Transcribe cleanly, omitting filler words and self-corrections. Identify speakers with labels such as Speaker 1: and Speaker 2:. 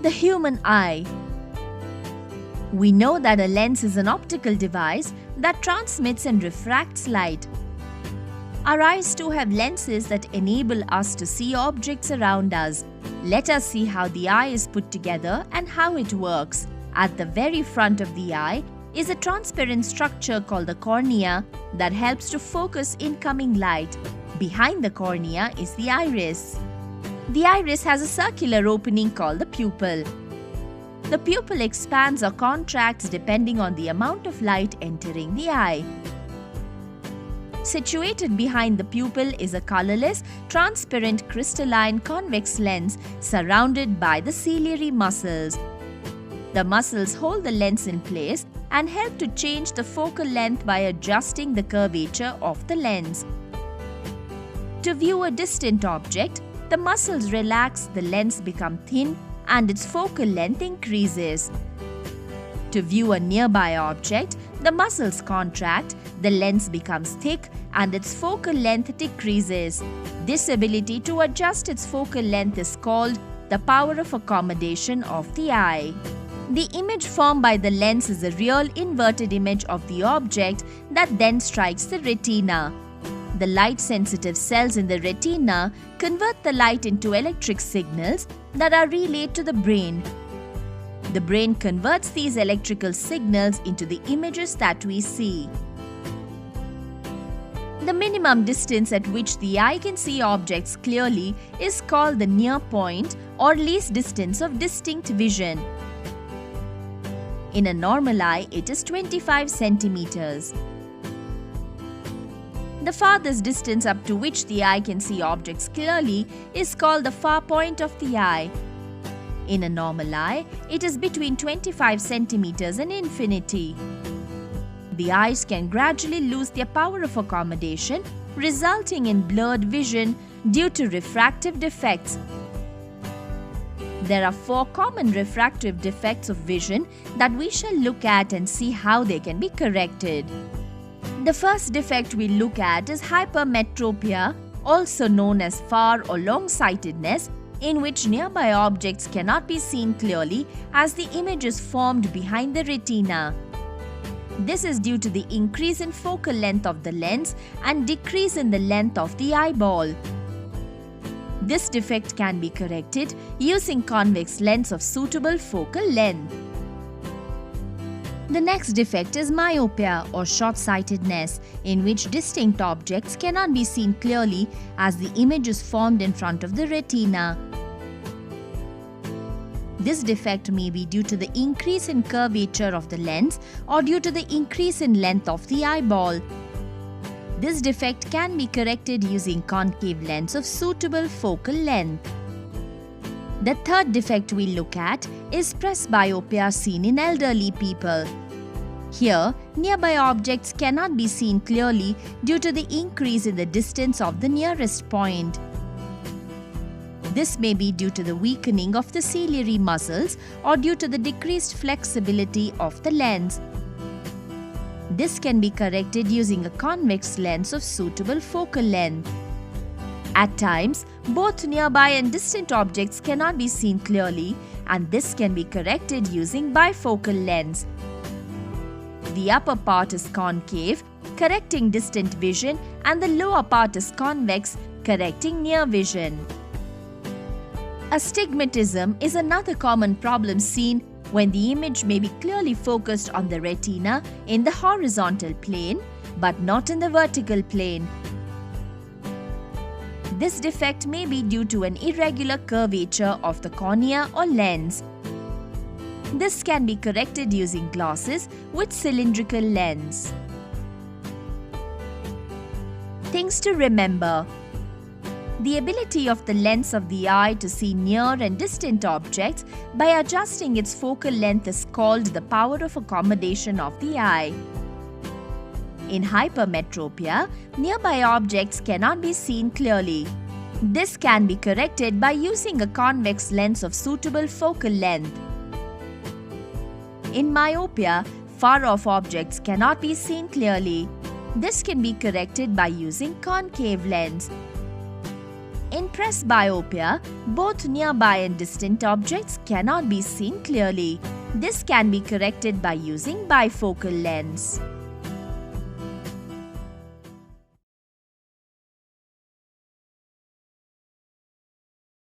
Speaker 1: The human eye. We know that a lens is an optical device that transmits and refracts light. Our eyes too have lenses that enable us to see objects around us. Let us see how the eye is put together and how it works. At the very front of the eye is a transparent structure called the cornea that helps to focus incoming light. Behind the cornea is the iris. The iris has a circular opening called the pupil. The pupil expands or contracts depending on the amount of light entering the eye. Situated behind the pupil is a colorless, transparent crystalline convex lens surrounded by the ciliary muscles. The muscles hold the lens in place and help to change the focal length by adjusting the curvature of the lens. To view a distant object, the muscles relax, the lens becomes thin, and its focal length increases. To view a nearby object, the muscles contract, the lens becomes thick, and its focal length decreases. This ability to adjust its focal length is called the power of accommodation of the eye. The image formed by the lens is a real inverted image of the object that then strikes the retina. The light-sensitive cells in the retina convert the light into electric signals that are relayed to the brain. The brain converts these electrical signals into the images that we see. The minimum distance at which the eye can see objects clearly is called the near point or least distance of distinct vision. In a normal eye, it is 25 centimeters. The farthest distance up to which the eye can see objects clearly is called the far point of the eye. In a normal eye, it is between 25 centimeters and infinity. The eyes can gradually lose their power of accommodation, resulting in blurred vision due to refractive defects. There are 4 common refractive defects of vision that we shall look at and see how they can be corrected. The first defect we look at is hypermetropia, also known as far or long-sightedness, in which nearby objects cannot be seen clearly as the image is formed behind the retina. This is due to the increase in focal length of the lens and decrease in the length of the eyeball. This defect can be corrected using convex lens of suitable focal length. The next defect is myopia or short-sightedness, in which distinct objects cannot be seen clearly as the image is formed in front of the retina. This defect may be due to the increase in curvature of the lens or due to the increase in length of the eyeball. This defect can be corrected using concave lens of suitable focal length. The third defect we look at is presbyopia seen in elderly people. Here, nearby objects cannot be seen clearly due to the increase in the distance of the nearest point. This may be due to the weakening of the ciliary muscles or due to the decreased flexibility of the lens. This can be corrected using a convex lens of suitable focal length. At times, both nearby and distant objects cannot be seen clearly, and this can be corrected using bifocal lens. The upper part is concave, correcting distant vision, and the lower part is convex, correcting near vision. Astigmatism is another common problem seen when the image may be clearly focused on the retina in the horizontal plane, but not in the vertical plane. This defect may be due to an irregular curvature of the cornea or lens. This can be corrected using glasses with cylindrical lens. Things to remember. The ability of the lens of the eye to see near and distant objects by adjusting its focal length is called the power of accommodation of the eye. In hypermetropia, nearby objects cannot be seen clearly. This can be corrected by using a convex lens of suitable focal length. In myopia, far-off objects cannot be seen clearly. This can be corrected by using concave lens. In presbyopia, both nearby and distant objects cannot be seen clearly. This can be corrected by using bifocal lens.